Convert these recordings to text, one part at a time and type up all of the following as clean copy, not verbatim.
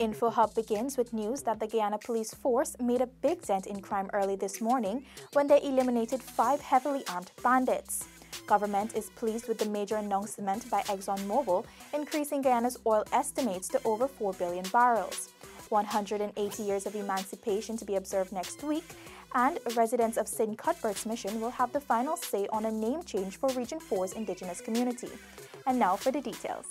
Info Hub begins with news that the Guyana police force made a big dent in crime early this morning when they eliminated 5 heavily armed bandits. Government is pleased with the major announcement by ExxonMobil increasing Guyana's oil estimates to over 4 billion barrels. 180 years of emancipation to be observed next week, and residents of St. Cuthbert's Mission will have the final say on a name change for Region 4's indigenous community. And now for the details.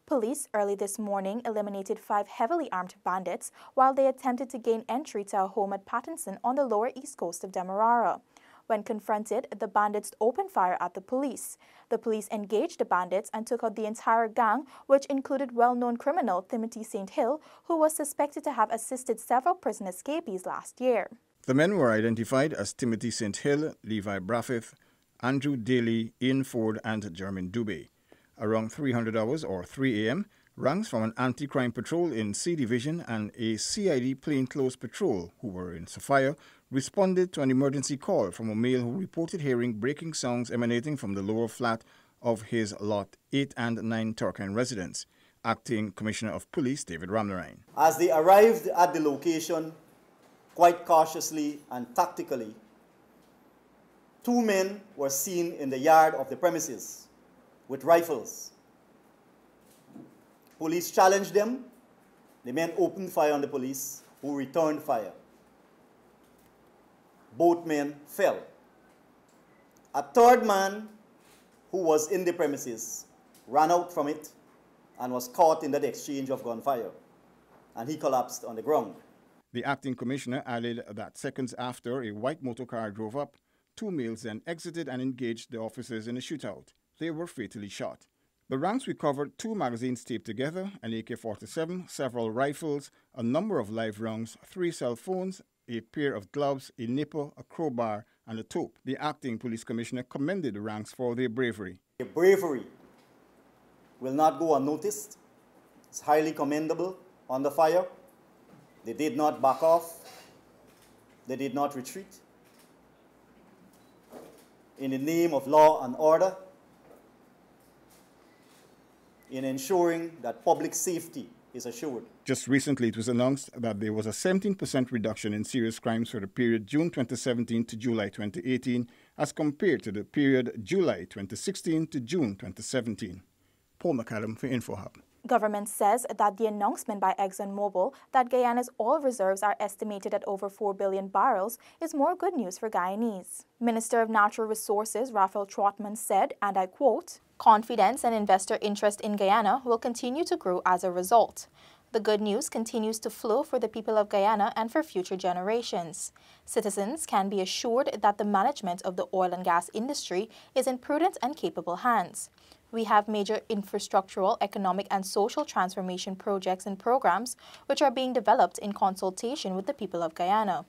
Police early this morning eliminated 5 heavily armed bandits while they attempted to gain entry to a home at Pattinson on the lower east coast of Demerara. When confronted, the bandits opened fire at the police. The police engaged the bandits and took out the entire gang, which included well-known criminal Timothy St. Hill, who was suspected to have assisted several prison escapees last year. The men were identified as Timothy St. Hill, Levi Braffith, Andrew Daly, Ian Ford, and Jermaine Dubé. Around 300 hours or 3 a.m., ranks from an anti-crime patrol in C Division and a CID plainclothes patrol, who were in Sophia, responded to an emergency call from a male who reported hearing breaking sounds emanating from the lower flat of his Lot 8 and 9 Turkine residence. Acting Commissioner of Police David Ramnarine. As they arrived at the location, quite cautiously and tactically, 2 men were seen in the yard of the premises with rifles. Police challenged them. The men opened fire on the police, who returned fire. Both men fell. A third man, who was in the premises, ran out from it and was caught in that exchange of gunfire, and he collapsed on the ground. The acting commissioner added that seconds after a white motor car drove up, 2 males then exited and engaged the officers in a shootout. They were fatally shot. The ranks recovered 2 magazines taped together, an AK-47, several rifles, a number of live rounds, 3 cell phones, a pair of gloves, a nipper, a crowbar, and a tope. The acting police commissioner commended the ranks for their bravery. Their bravery will not go unnoticed. It's highly commendable under fire. They did not back off. They did not retreat. In the name of law and order, in ensuring that public safety is assured. Just recently, it was announced that there was a 17% reduction in serious crimes for the period June 2017 to July 2018 as compared to the period July 2016 to June 2017. Paul McAdam for InfoHub. Government says that the announcement by ExxonMobil that Guyana's oil reserves are estimated at over 4 billion barrels is more good news for Guyanese. Minister of Natural Resources Raphael Trotman said, and I quote, "Confidence and investor interest in Guyana will continue to grow as a result. The good news continues to flow for the people of Guyana and for future generations. Citizens can be assured that the management of the oil and gas industry is in prudent and capable hands. We have major infrastructural, economic, and social transformation projects and programs which are being developed in consultation with the people of Guyana.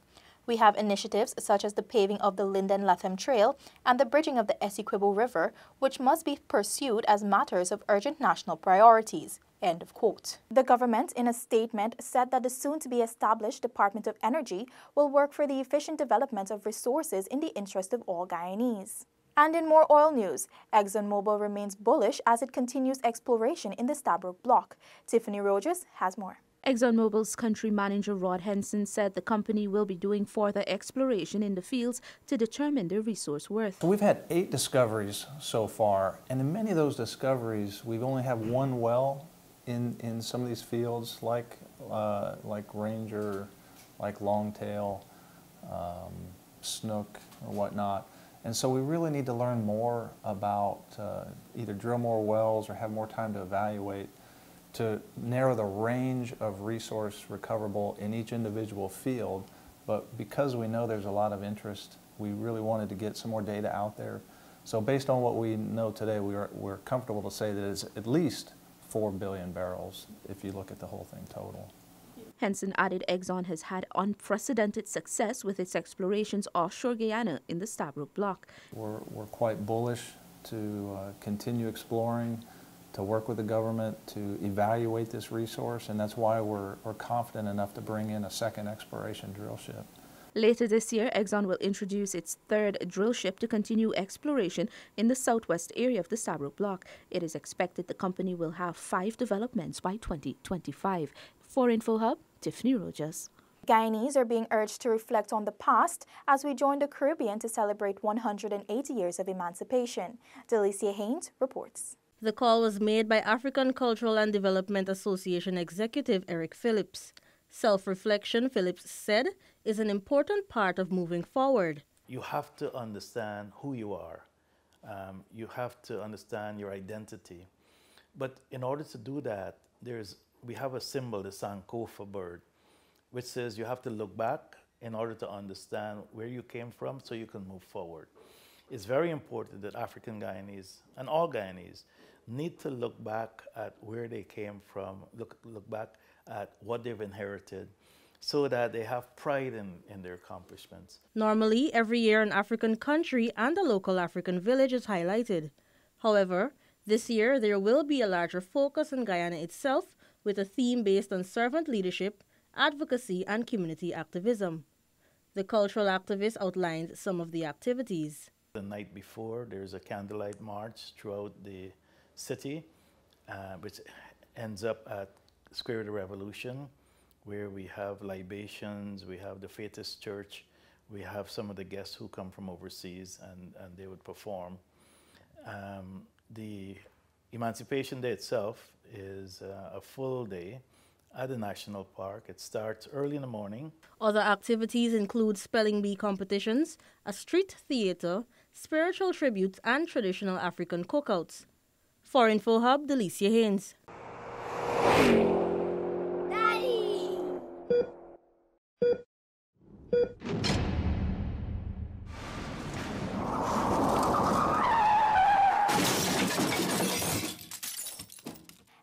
We have initiatives such as the paving of the Linden-Latham Trail and the bridging of the Essequibo River, which must be pursued as matters of urgent national priorities." End of quote. The government, in a statement, said that the soon-to-be-established Department of Energy will work for the efficient development of resources in the interest of all Guyanese. And in more oil news, ExxonMobil remains bullish as it continues exploration in the Stabroek Block. Tiffany Rogers has more. ExxonMobil's country manager Rod Henson said the company will be doing further exploration in the fields to determine their resource worth. We've had 8 discoveries so far, and in many of those discoveries, we've only had 1 well in some of these fields, like Ranger, like Longtail, Snook, or whatnot. And so we really need to learn more about either drill more wells or have more time to evaluate to narrow the range of resource recoverable in each individual field. But because we know there's a lot of interest, we really wanted to get some more data out there. So based on what we know today, we're comfortable to say that it's at least 4 billion barrels if you look at the whole thing total. Henson added Exxon has had unprecedented success with its explorations offshore Guyana in the Stabroek Block. We're quite bullish to continue exploring, to work with the government to evaluate this resource, and that's why we're confident enough to bring in a second exploration drill ship. Later this year, Exxon will introduce its 3rd drill ship to continue exploration in the southwest area of the Stabroek Block. It is expected the company will have 5 developments by 2025. For Info Hub, Tiffany Rogers. Guyanese are being urged to reflect on the past as we join the Caribbean to celebrate 180 years of emancipation. Delicia Haynes reports. The call was made by African Cultural and Development Association Executive Eric Phillips. Self-reflection, Phillips said, is an important part of moving forward. You have to understand who you are. You have to understand your identity. But in order to do that, we have a symbol, the Sankofa bird, which says you have to look back in order to understand where you came from so you can move forward. It's very important that African Guyanese and all Guyanese need to look back at where they came from, look back at what they've inherited, so that they have pride in their accomplishments. Normally, every year an African country and a local African village is highlighted. However, this year there will be a larger focus on Guyana itself with a theme based on servant leadership, advocacy, and community activism. The cultural activist outlined some of the activities. The night before, there's a candlelight march throughout the city, which ends up at Square of the Revolution, where we have libations, we have the Faithist Church, we have some of the guests who come from overseas, and they would perform. The Emancipation Day itself is a full day at the National Park. It starts early in the morning. Other activities include spelling bee competitions, a street theater, spiritual tributes, and traditional African cookouts. For Info Hub, Delicia Haynes. Daddy!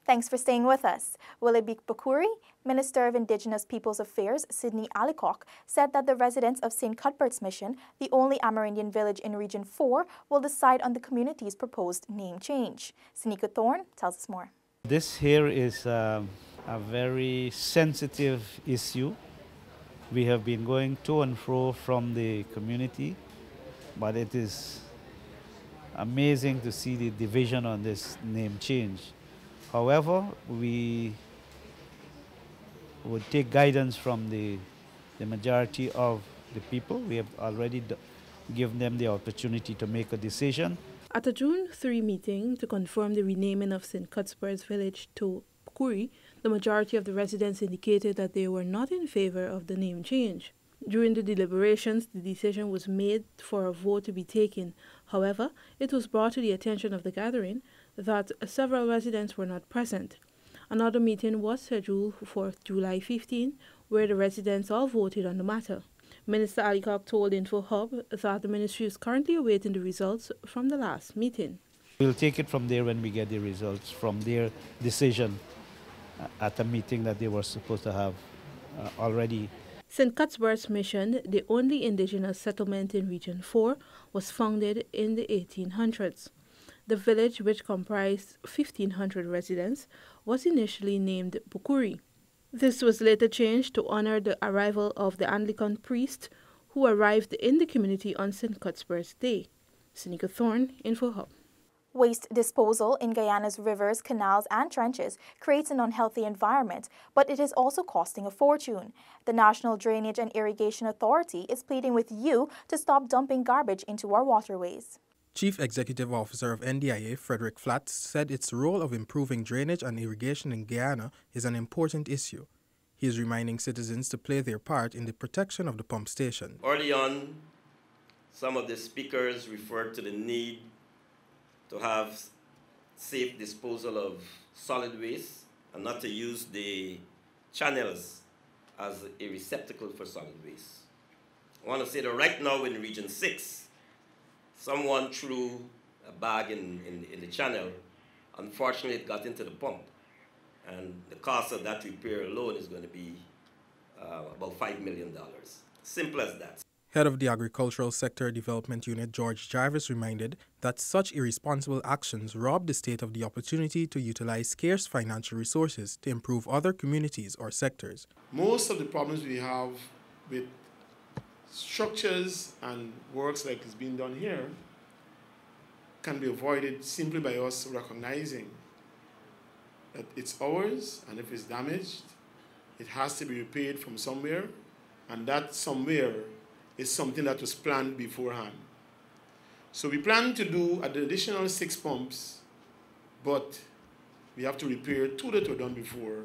Thanks for staying with us. Willoughby Bakuri, Minister of Indigenous Peoples Affairs, Sydney Alicock, said that the residents of St. Cuthbert's Mission, the only Amerindian village in Region 4, will decide on the community's proposed name change. Seneca Thorne tells us more. This here is a very sensitive issue. We have been going to and fro from the community, but it is amazing to see the division on this name change. However, we would take guidance from the majority of the people. We have already given them the opportunity to make a decision. At a June 3 meeting to confirm the renaming of St. Cuthbert's Village to Pukuri, the majority of the residents indicated that they were not in favor of the name change. During the deliberations, the decision was made for a vote to be taken. However, it was brought to the attention of the gathering that several residents were not present. Another meeting was scheduled for July 15, where the residents all voted on the matter. Minister Alicock told Info Hub that the ministry is currently awaiting the results from the last meeting. We'll take it from there when we get the results from their decision at a meeting that they were supposed to have already. St. Cuthbert's Mission, the only indigenous settlement in Region 4, was founded in the 1800s. The village, which comprised 1,500 residents, was initially named Bukuri. This was later changed to honor the arrival of the Anglican priest who arrived in the community on St. Cuthbert's Day. Seneca Thorne, Info Hub. Waste disposal in Guyana's rivers, canals, and trenches creates an unhealthy environment, but it is also costing a fortune. The National Drainage and Irrigation Authority is pleading with you to stop dumping garbage into our waterways. Chief Executive Officer of NDIA, Frederick Flatts, said its role of improving drainage and irrigation in Guyana is an important issue. He is reminding citizens to play their part in the protection of the pump station. Early on, some of the speakers referred to the need to have safe disposal of solid waste and not to use the channels as a receptacle for solid waste. I want to say that right now in Region 6, someone threw a bag in the channel. Unfortunately, it got into the pump. And the cost of that repair alone is going to be about $5 million. Simple as that. Head of the Agricultural Sector Development Unit, George Jarvis, reminded that such irresponsible actions rob the state of the opportunity to utilize scarce financial resources to improve other communities or sectors. Most of the problems we have with structures and works like is being done here can be avoided simply by us recognizing that it's ours, and if it's damaged, it has to be repaid from somewhere, and that somewhere is something that was planned beforehand. So we plan to do an additional 6 pumps, but we have to repair 2 that were done before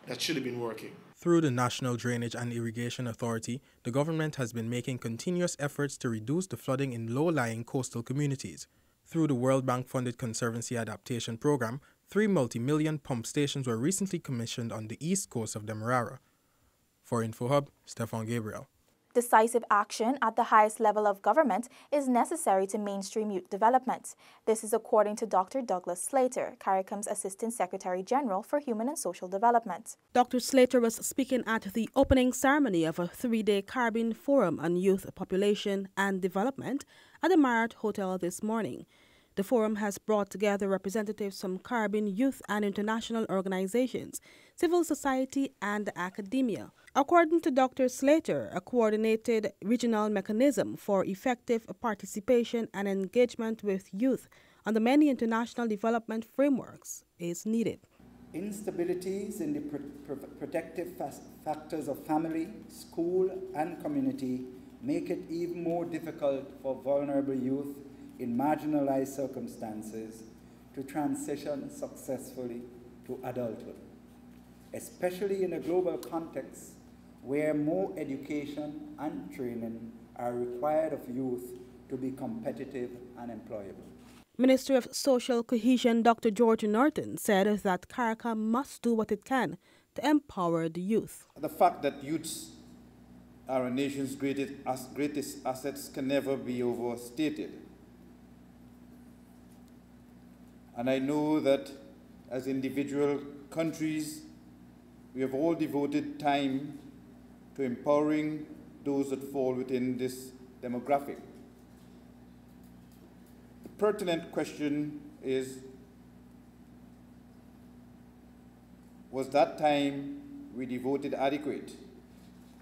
that should have been working. Through the National Drainage and Irrigation Authority, the government has been making continuous efforts to reduce the flooding in low-lying coastal communities. Through the World Bank-funded Conservancy Adaptation Program, 3 multi-million pump stations were recently commissioned on the east coast of Demerara. For InfoHub, Stefan Gabriel. Decisive action at the highest level of government is necessary to mainstream youth development. This is according to Dr. Douglas Slater, CARICOM's Assistant Secretary General for Human and Social Development. Dr. Slater was speaking at the opening ceremony of a 3-day Caribbean Forum on Youth Population and Development at the Marriott Hotel this morning. The forum has brought together representatives from Caribbean youth and international organizations, civil society, and academia. According to Dr. Slater, a coordinated regional mechanism for effective participation and engagement with youth on the many international development frameworks is needed. Instabilities in the protective factors of family, school, and community make it even more difficult for vulnerable youth in marginalized circumstances to transition successfully to adulthood, especially in a global context where more education and training are required of youth to be competitive and employable. Minister of Social Cohesion Dr. George Norton said that CARICOM must do what it can to empower the youth. The fact that youths are a nation's greatest assets can never be overstated. And I know that as individual countries, we have all devoted time to empowering those that fall within this demographic. The pertinent question is, was that time we devoted adequate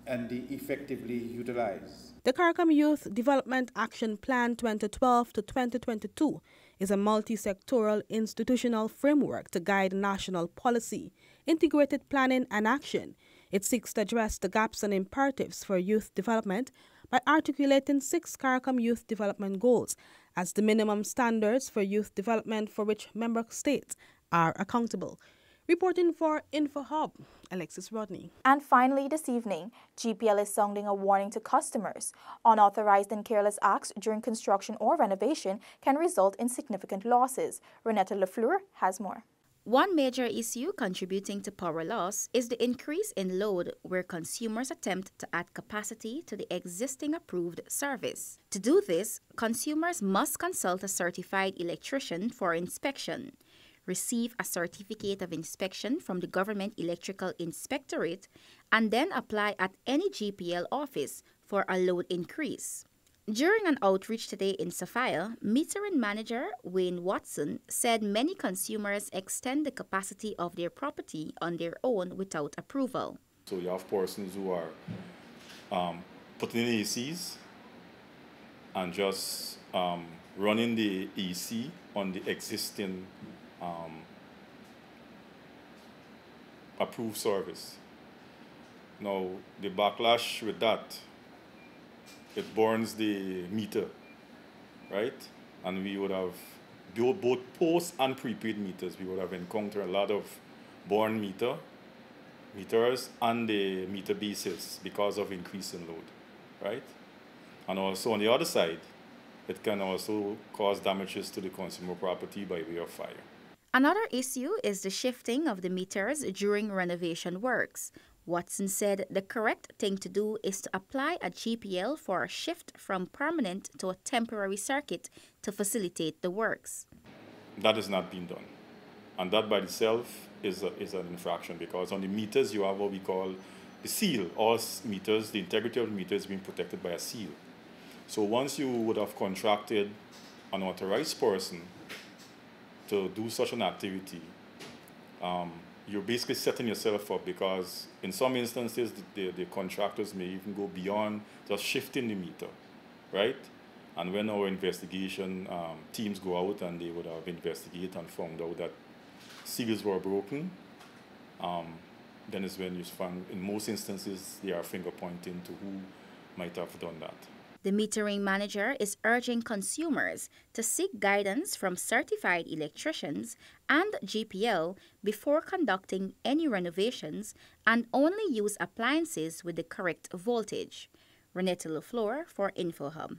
and effectively utilized? The CARICOM Youth Development Action Plan 2012 to 2022 is a multi-sectoral institutional framework to guide national policy, integrated planning and action. It seeks to address the gaps and imperatives for youth development by articulating 6 CARICOM youth development goals as the minimum standards for youth development for which member states are accountable. Reporting for InfoHub, Alexis Rodney. And finally this evening, GPL is sounding a warning to customers. Unauthorized and careless acts during construction or renovation can result in significant losses. Renetta Lafleur has more. One major issue contributing to power loss is the increase in load where consumers attempt to add capacity to the existing approved service. To do this, consumers must consult a certified electrician for inspection, receive a certificate of inspection from the Government Electrical Inspectorate, and then apply at any GPL office for a load increase. During an outreach today in Sophia, metering manager Wayne Watson said many consumers extend the capacity of their property on their own without approval. So you have persons who are putting in ACs and just running the AC on the existing approved service. Now, the backlash with that, it burns the meter, right? And we would have, both post and prepaid meters, we would have encountered a lot of burn meters and the meter bases because of increase in load, right? And also on the other side, it can also cause damages to the consumer property by way of fire. Another issue is the shifting of the meters during renovation works. Watson said the correct thing to do is to apply a GPL for a shift from permanent to a temporary circuit to facilitate the works. That is not being done. And that by itself is an infraction, because on the meters you have what we call the seal. All meters, the integrity of the meter is being protected by a seal. So once you would have contracted an authorized person to do such an activity, you're basically setting yourself up, because in some instances the contractors may even go beyond just shifting the meter, right? And when our investigation teams go out and they would have investigated and found out that seals were broken, then is when you find, in most instances, they are finger pointing to who might have done that. The metering manager is urging consumers to seek guidance from certified electricians and GPL before conducting any renovations and only use appliances with the correct voltage. Renetta LaFleur for InfoHub.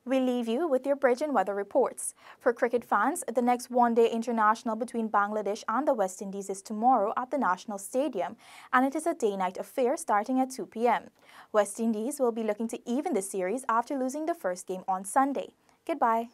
We leave you with your bridge and weather reports. For cricket fans, the next one-day international between Bangladesh and the West Indies is tomorrow at the National Stadium, and it is a day-night affair starting at 2 p.m. West Indies will be looking to even the series after losing the first game on Sunday. Goodbye.